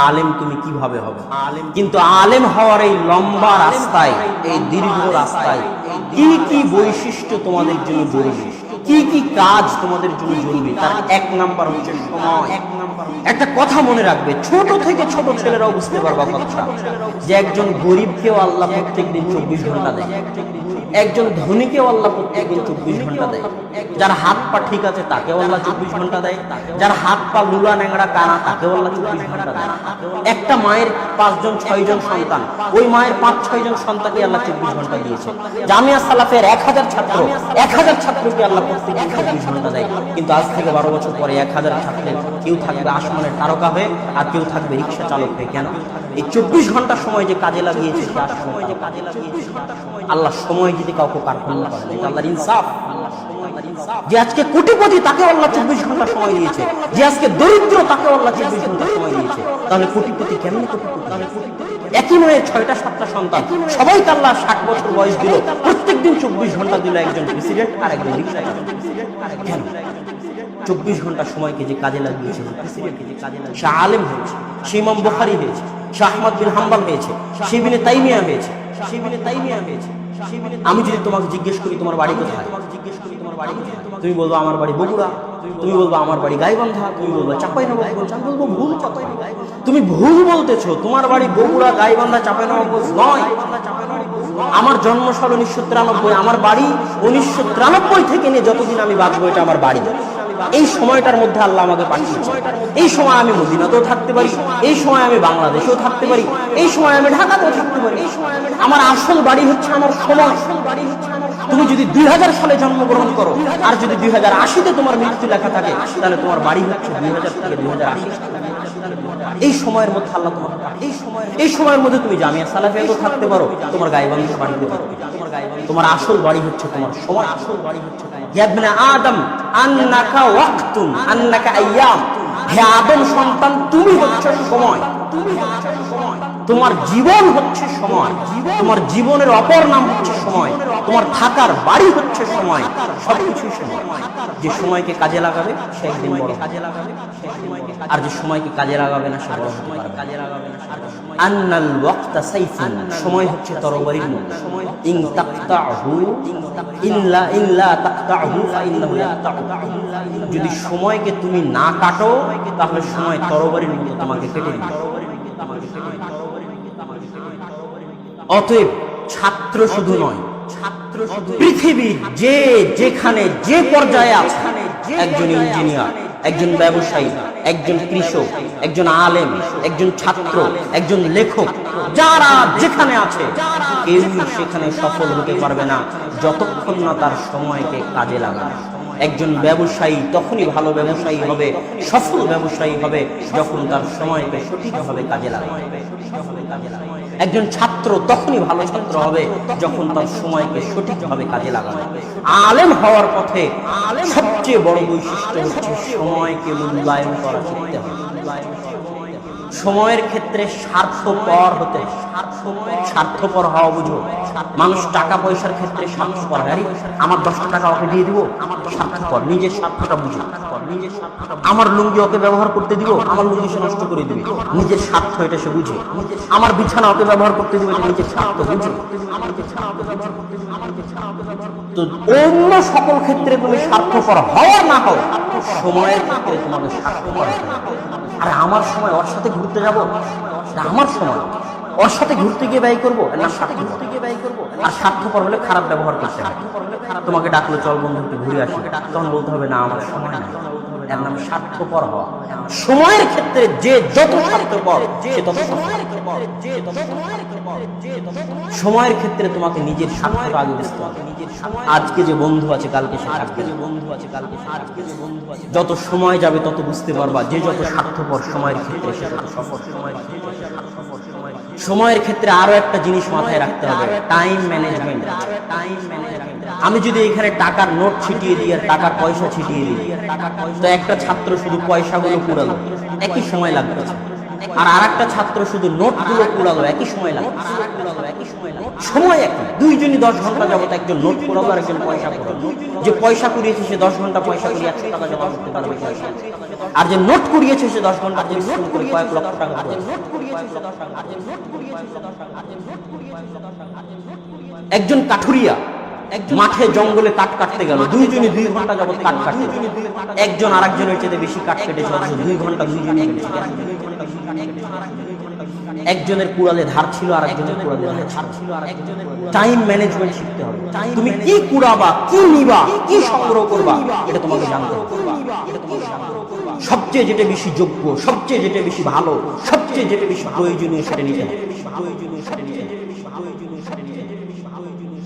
আলেম তুমি কিভাবে হবে? কিন্তু আলেম হওয়ার এই লম্বা রাস্তায়, এই দীর্ঘ রাস্তায় কি কি বৈশিষ্ট্য তোমাদের জন্য জরুরি, কি কি কাজ তোমাদের জন্য জরুরি, তার এক নাম্বার হচ্ছে সময়। একটা কথা মনে রাখবে, ছোট থেকে ছোট ছেলেরাও বুঝতে পারবা কথা, যে একজন গরিবকেও আল্লাহ প্রত্যেকদিন 24 ঘন্টা দেয়, একজন ধনীকেও আল্লাহ প্রত্যেকদিন 24 ঘন্টা দেয়। যার হাত পা ঠিক আছে তাকেও আল্লাহ 24 ঘন্টা দেয়, যার হাত পা লুলা ন্যাংরা কানা তাকেও আল্লাহ 24 ঘন্টা দেয়। একটা মায়ের 5 জন 6 জন সন্তান, ওই মায়ের 5-6 জন সন্তানকে আল্লাহ 24 ঘন্টা দিয়েছে। জামিয়া সালাফের 1000 ছাত্রকে আল্লাহ প্রত্যেকদিন 24 ঘন্টা দেয়। কিন্তু আজ থেকে 12 বছর পরে 1000 ছাত্রের কেউ থাকবে আসমানের তারকা হয়ে, আর কেউ থাকবে রিক্সা চালক হয়ে। কেন? এই 24 ঘন্টা সময় যে কাজে লাগিয়েছে, আল্লাহ সময় যদি কাউকে কার্পণ্য করে, এটা আল্লাহর ইনসাফ। যে আজকে কোটিপতি তাকে আল্লাহ 24 ঘন্টা সময় দিয়েছে, যে আজকে দরিদ্র তাকে আল্লাহ 24 ঘন্টা সময় দিয়েছে। তাহলে কোটিপতি কেমন কোটিপতি? একই মায়ের 6টা-7টা সন্তান, সবাইকে আল্লাহ 60 বছর বয়স দিল, প্রত্যেকদিন 24 ঘন্টা দিল একজন প্রেসিডেন্ট আর একজন রিক্সা। কেন? 24 ঘন্টা সময়কে যে কাজে লাগিয়েছে, সে আলেম হয়েছে, সে ইমাম বুখারী হয়েছে, সে আহমদ বিন হাম্বল হয়েছে, সে ইবনে তাইমিয়া হয়েছে। আমি যদি তোমাকে জিজ্ঞেস করি তোমার বাড়ি কোথায়, তুমি বলবো আমার বাড়ি বগুড়া, তুমি বলবো আমার বাড়ি গাইবান্ধা, তুমি বলবো চাঁপাইনবাবগঞ্জ, আমি বলবো ভুল কথা, তুমি ভুল বলতেছো। তোমার বাড়ি বগুড়া, গাইবান্ধা, চাঁপাইনবাবগঞ্জ নয়। আমার জন্মসাল 1993, আমার বাড়ি 1993 থেকে নিয়ে যতদিন আমি বাঁচবো এটা আমার বাড়ি। এই সময়টার মধ্যে আল্লাহ আমাকে পাঠিয়েছে। এই সময় আমি মদিনাতেও থাকতে পারি, এই সময় আমি বাংলাদেশেও থাকতে পারি, এই সময় আমি ঢাকাতেও থাকতে পারি। আমার আসল বাড়ি হচ্ছে আমার সময়। তুমি যদি 2000 সালে জন্মগ্রহণ করো আর যদি 2080-তে তোমার মৃত্যু লেখা থাকে, তাহলে তোমার বাড়ি হচ্ছে 2000 থেকে 2080। এই সময়ের মধ্যে আল্লাহ তোমাকে, এই সময়ের মধ্যে তুমি জামিয়া সালাফিয়াতেও থাকতে পারো, তোমার গাইবান্ধার বাড়িতে থাকো। তোমার আসল বাড়ি হচ্ছে তোমার সময়। আসল বাড়ি হচ্ছে ইয়া ইবনে আদম আন্নাকা ওয়াক্তুন আন্নাকা আইয়াম। হে আদম সন্তান, তুমি হচ্ছে সময়, তোমার জীবন হচ্ছে সময়, তোমার জীবনের অপর নাম হচ্ছে সময়, তোমার থাকার বাড়ি হচ্ছে সময়, সবকিছু সময়। যে সময়কে কাজে লাগাবে সে একদিন বড় কাজে লাগাবে, আর যে সময়কে কাজে লাগাবে না সে বড় হতে পারবে না। আন্নাল ওয়াক্তা সাইফুন, সময় হচ্ছে তরবারির মতো। ইন তাকতাহু ইল্লা তাকতাহু ফাইন্নাহু ইয়াকতাহু। যদি সময়কে তুমি না কাটো তাহলে সময় তরবারির মতো তোমাকে কেটে দিবে। অতএব ছাত্র শুধু নয়, পৃথিবীর যে যেখানে যে পর্যায়ে আছে, একজন ইঞ্জিনিয়ার, একজন ব্যবসায়ী, একজন কৃষক, একজন আলেম, একজন ছাত্র, একজন লেখক, যারা যেখানে আছে কেউ সেখানে সফল হতে পারবে না যতক্ষণ না তার সময়কে কাজে লাগায়। একজন ব্যবসায়ী তখনই ভালো ব্যবসায়ী হবে, সফল ব্যবসায়ী হবে, যখন তার সময়কে সঠিকভাবে কাজে লাগাবে। একজন ছাত্র তখনই ভালো ছাত্র হবে যখন তার সময়কে সঠিকভাবে কাজে লাগাবে। আলেম হওয়ার পথে সবচেয়ে বড় বৈশিষ্ট্য হচ্ছে সময়কে মূল্যায়ন করা শিখতে হবে। সময়ের ক্ষেত্রে স্বার্থপর হতে, স্বার্থপর হওয়া বুঝো। মানুষ টাকা পয়সার ক্ষেত্রে স্বার্থপর, আরে আমার 10টা টাকা ওকে দিয়ে দিব, স্বার্থপর। নিজের স্বার্থটা বুঝো। আমার লুঙ্গি ওকে ব্যবহার করতে দিব, আমার লুঙ্গি সে নষ্ট করে দিবে, নিজের স্বার্থ এটা সে বুঝে। আমার বিছানা ওকে ব্যবহার করতে দিব, এটা নিজের স্বার্থ বুঝে। তো অন্য সকল ক্ষেত্রে তুমি স্বার্থপর হও না হও, সময়ের ক্ষেত্রে তোমাকে স্বার্থপর হতে হবে। আরে আমার সময় ওর সাথে ঘুরতে যাবো, আমার সময় ওর সাথে ঘুরতে গিয়ে ব্যয় করবো না ঘুরতে গিয়ে ব্যয় করবো। আর স্বার্থপর হলে খারাপ ব্যবহার করতে হবে। তোমাকে ডাকলো চল বন্ধু একটু ঘুরে আসি, তখন বলতে হবে না আমার সময় নাই। এর নাম স্বার্থপর হওয়া। সময়ের ক্ষেত্রে যে যত স্বার্থপর সে তত স্বার্থপর। সময়ের ক্ষেত্রে তোমাকে নিজের স্বার্থটা আগে বুঝতে হবে। আজকে যে বন্ধু আছে কালকে সে থাকবে না। যত সময় যাবে তত বুঝতে পারবা যে যত স্বার্থপর সময়ের ক্ষেত্রে সে তত সফল। সময়ের ক্ষেত্রে আরো একটা জিনিস মাথায় রাখতে হবে, টাইম ম্যানেজমেন্ট। আমি যদি এখানে টাকার নোট ছিটিয়ে দিই আর টাকার পয়সা ছিটিয়ে দিই, তো একটা ছাত্র শুধু পয়সাগুলো কুড়ালো, একই সময় লাগবে। আর আরেকটা ছাত্র শুধু নোটগুলো কুড়ালো, একই সময় লাগবে। সময় একই, দুইজনই 10 ঘন্টা যাবত একজন নোট কুড়ালো আর একজন পয়সা কুড়ালো। যে পয়সা কুড়িয়েছে সে 10 ঘন্টা পয়সা কুড়িয়ে 100 টাকা জমা করতে পারবে। আর যে নোট কুড়িয়েছে সে 10 ঘন্টা পরিশ্রম করে কয়েক লক্ষ টাকা একজন কাঠুরিয়া মাঠে জঙ্গলে কাঠ কাটতে গেল, দুইজনই 2 ঘন্টা যাবত কাঠ কাটতে, একজন আরেকজনের চেয়ে বেশি কাঠ কেটেছে, অথচ 2 ঘন্টা দুইজনই একজনের কুড়ালে ধার ছিল আর একজনের কুড়ালে ধার ছিল। টাইম ম্যানেজমেন্ট শিখতে হবে। তুমি কি কুড়াবা, কি নিবা, কি সংগ্রহ করবা, এটা তোমাকে জানতে হবে। সবচেয়ে যেটা বেশি যোগ্য, সবচেয়ে যেটা বেশি ভালো, সবচেয়ে যেটা বেশি প্রয়োজনীয় সেটা নিতে হবে।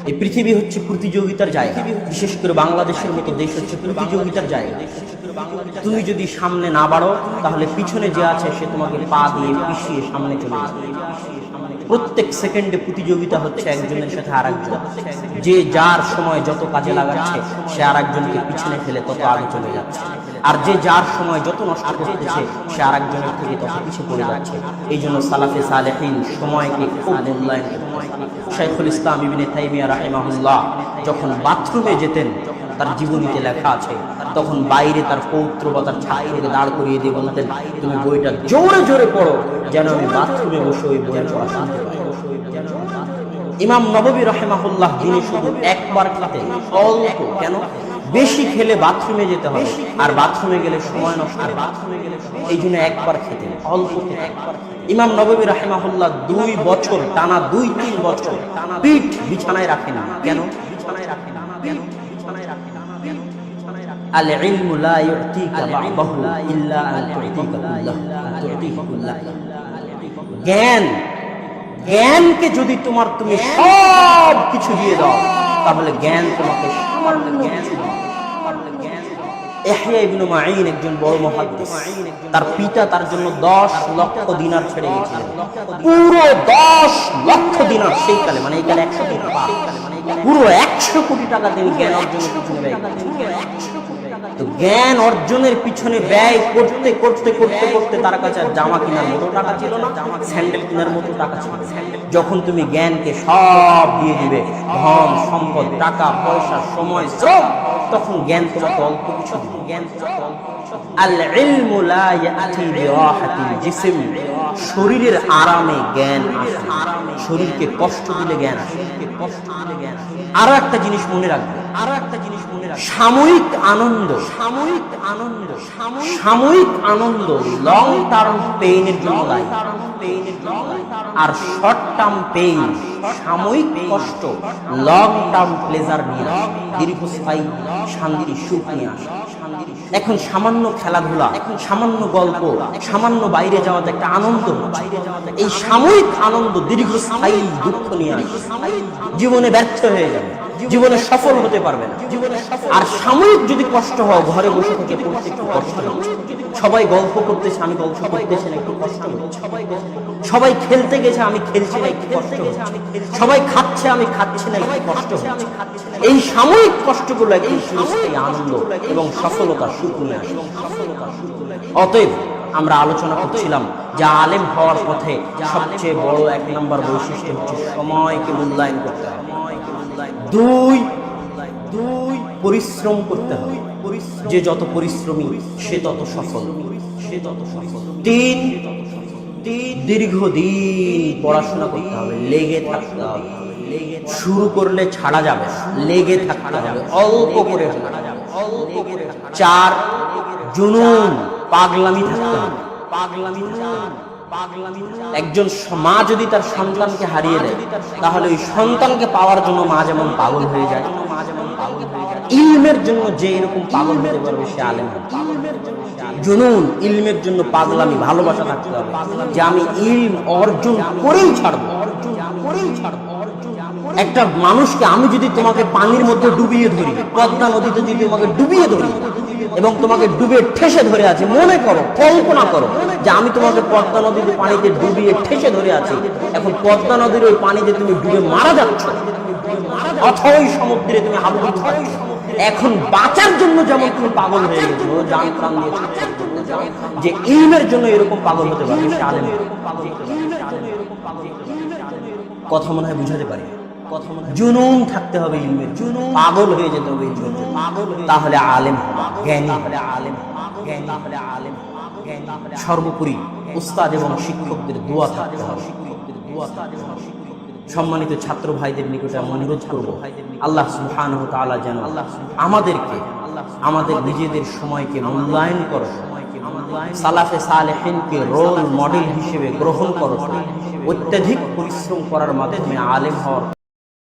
এই পৃথিবী হচ্ছে প্রতিযোগিতার জায়গা, বিশেষ করে বাংলাদেশের মতো দেশ হচ্ছে প্রতিযোগিতার জায়গা। তুমি যদি সামনে না বাড়ো তাহলে পিছনে যে আছে সে তোমাকে পা দিয়ে পিছিয়ে সামনে চলে যাবে। প্রত্যেক সেকেন্ডে প্রতিযোগিতা হচ্ছে একজনের সাথে আরেকজন, যে যার সময় যত কাজে লাগাচ্ছে সে আরেকজনকে পিছনে ফেলে তত আগে চলে যাচ্ছে, আর যে যার সময় যত নষ্ট করতেছে সে আরেকজনের থেকে তত পিছিয়ে পড়ে যাচ্ছে। এই জন্য সালাফে সালেহিন সময়কে খুব মূল্যায়ন করতেন। শাইখুল ইসলাম ইবনে তাইমিয়া রাহিমাহুল্লাহ যখন বাথরুমে যেতেন, তার জীবনীতে লেখা আছে, তখন বাইরে তার পৌত্র বা তার ছাত্রকে দাঁড় করিয়ে দিয়ে বলতেন, তুমি বইটা জোরে জোরে পড়ো যেন আমি বাথরুমে বসে ওই বইয়ের পড়া শুনতে পাই। ইমাম নববী রাহিমাহুল্লাহ দিনে শুধু একবার খেতেন, অল্প, কেন? বেশি খেলে বাথরুমে যেতে হবে, আর বাথরুমে গেলে সময় নষ্ট, এই জন্য একবার খেতেন, অল্প খেতেন। ইমাম নববী রাহিমাহুল্লাহ 2 বছর টানা, 2-3 বছর পিঠ বিছানায় রাখেন। কেন বিছানায় রাখেন? আল ইলমু লা ইউতিকা বা'দাহু ইল্লা আন তু'তিকা কুল্লাহ। জ্ঞানকে যদি তুমি সব কিছু দিয়ে দাও, তাহলে জ্ঞান তোমাকে সামান্য জ্ঞান। ইহইয়া ইবনে মাঈন একজন বড় মুহাদ্দিস, তার পিতা তার জন্য 10 লক্ষ দিনার ছেড়ে গিয়েছিলেন। পুরো 10 লক্ষ দিনার সেই কালে, মানে এই কালে 100 কোটি টাকা, পুরো 100 কোটি টাকা তিনি জ্ঞান অর্জনের পিছনে ব্যয় করেছেন। তো জ্ঞান অর্জনের পিছনে ব্যয় করতে করতে করতে করতে তার কাছে জামা কেনার মতো টাকা ছিল না, স্যান্ডেল কেনার মতো টাকা ছিল। যখন তুমি জ্ঞানকে সব দিয়ে দিবে, ধন সম্পদ, টাকা পয়সা, সময়, শ্রম, তখন জ্ঞান তোমাকে অল্প কিছু দিবে। আল ইলমু লা ইয়াতি বিরাহাতিল জিসম, শরীরের আরামে জ্ঞান আসে, শরীরকে কষ্ট দিলে জ্ঞান আসে। আরো একটা জিনিস মনে রাখবে, সাময়িক আনন্দ লং টার্ম পেইনের জন্য দায়ী, আর শর্ট টার্ম পেইন, সাময়িক কষ্ট লং টার্ম প্লেজার নিয়ে আসে, দীর্ঘস্থায়ী শান্তি, সুখ নিয়ে আসে। এখন সামান্য খেলাধুলা, সামান্য গল্প, সামান্য বাইরে যাওয়াতে একটা আনন্দ, এই সাময়িক আনন্দ দীর্ঘস্থায়ী দুঃখ নিয়ে আসে। জীবনে ব্যর্থ হয়ে যাবে, জীবনে সফল হতে পারবে না। আর সাময়িক যদি কষ্ট হয়, ঘরে বসে থেকে পড়তে একটু কষ্ট হচ্ছে, সবাই গল্প করতেছে আমি গল্প করতেছি না, একটু কষ্ট হচ্ছে, সবাই খেলতে গেছে আমি খেলছি না, একটু কষ্ট হচ্ছে, সবাই খাচ্ছে আমি খাচ্ছি না, একটু কষ্ট হচ্ছে। এই সাময়িক কষ্টগুলো একটু চিরস্থায়ী আনন্দ এবং সফলতা, সুখ নিয়ে আসে। অতএব আমরা আলোচনা করছিলাম যে আলেম হওয়ার পথে সবচেয়ে বড় 1 নম্বর বৈশিষ্ট্য হচ্ছে সময়কে মূল্যায়ন করতে হবে। 2 পরিশ্রম করতে হবে, যে যত পরিশ্রমী সে তত সফল। 3 দীর্ঘদিন পড়াশোনা করতে হবে, লেগে থাকতে হবে, শুরু করলে ছাড়া যাবে, লেগে থাকতে হবে, অল্প করে। 4 জুনুন, পাগলামি থাকতে হবে। একজন মা যদি তার সন্তানকে হারিয়ে দেয়, তাহলে ওই সন্তানকে পাওয়ার জন্য মা যেমন পাগল হয়ে যায়, ইলমের জন্য যে এরকম পাগল হতে পারবে সে আলেম। জুনুন, ইলমের জন্য পাগলামি, ভালোবাসা থাকতে হবে যে আমি ইলম অর্জন করেই ছাড়বো। একটা মানুষকে আমি যদি তোমাকে পানির মধ্যে ডুবিয়ে ধরি, পদ্মা নদীতে যদি তোমাকে ডুবিয়ে ধরি এবং তোমাকে ডুবে ঠেসে ধরে আছে, মনে করো, কল্পনা করো যে আমি তোমাকে পদ্মা নদীতে পানিতে ডুবিয়ে ঠেসে ধরে আছি, এখন পদ্মা নদীর ওই পানিতে তুমি ডুবে মারা যাচ্ছ, অথই সমুদ্রে তুমি হাবুডুবু খাচ্ছ। এখন বাঁচার জন্য যেমন তুমি পাগল হয়ে গেছো, জান প্রাণ দিয়েছো, যে ইলমের জন্য এরকম পাগল হতে পারবে সে আলেম। কথা মনে হয় বুঝাতে পারি। জুনুন থাকতে হবে ইলমের, জুনুন, পাগল হয়ে যেতে হবে ইলমের জন্য, তাহলে আলেম হবা, জ্ঞানী হলে আলেম, জ্ঞানী হলে আলেম। সর্বোপরি উস্তাদ এবং শিক্ষকদের দোয়া থাকতে হবে। সম্মানিত ছাত্র ভাইদের নিকটে আমি অনুরোধ করব, আল্লাহ সুবহানাহু ওয়া তাআলা যেন আমাদেরকে আমাদের নিজেদের সময়কে মূল্যায়ন করো, সালাফে সালেহিনকে রোল মডেল হিসেবে গ্রহণ করো, অত্যাধিক পরিশ্রম করার মাধ্যমে আলেম হওয়ার